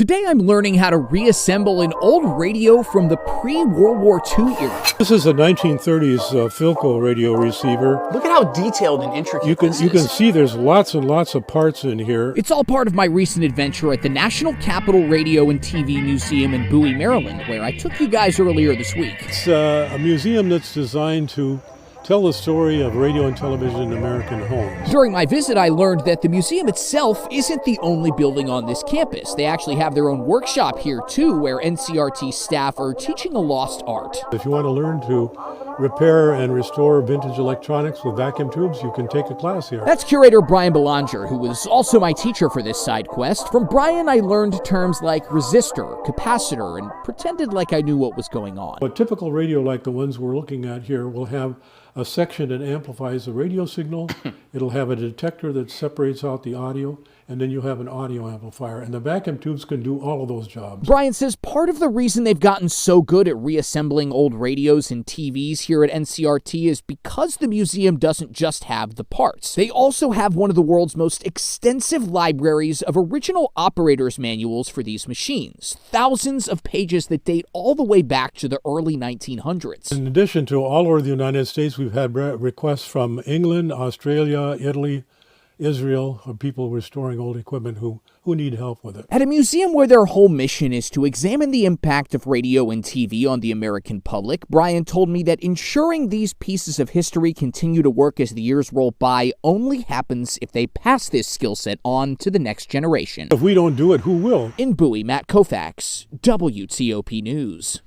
Today I'm learning how to reassemble an old radio from the pre-World War II era. This is a 1930s Philco radio receiver. Look at how detailed and intricate You can see there's lots and lots of parts in here. It's all part of my recent adventure at the National Capital Radio and TV Museum in Bowie, Maryland, where I took you guys earlier this week. It's a museum that's designed to tell the story of radio and television in American homes. During my visit, I learned that the museum itself isn't the only building on this campus. They actually have their own workshop here, too, where NCRT staff are teaching a lost art. If you want to learn to repair and restore vintage electronics with vacuum tubes, you can take a class here. That's curator Brian Belanger, who was also my teacher for this side quest. From Brian, I learned terms like resistor, capacitor, and pretended like I knew what was going on. A typical radio like the ones we're looking at here will have a section that amplifies the radio signal. It'll have a detector that separates out the audio, and then you'll have an audio amplifier. And the vacuum tubes can do all of those jobs. Brian says part of the reason they've gotten so good at reassembling old radios and TVs here at NCRT is because the museum doesn't just have the parts. They also have one of the world's most extensive libraries of original operators manuals for these machines. Thousands of pages that date all the way back to the early 1900s. In addition to all over the United States, we've had requests from England, Australia, Italy, Israel, of people restoring old equipment who need help with it. At a museum where their whole mission is to examine the impact of radio and TV on the American public, Brian told me that ensuring these pieces of history continue to work as the years roll by only happens if they pass this skill set on to the next generation. If we don't do it, who will? In Bowie, Matt Kaufax, WTOP News.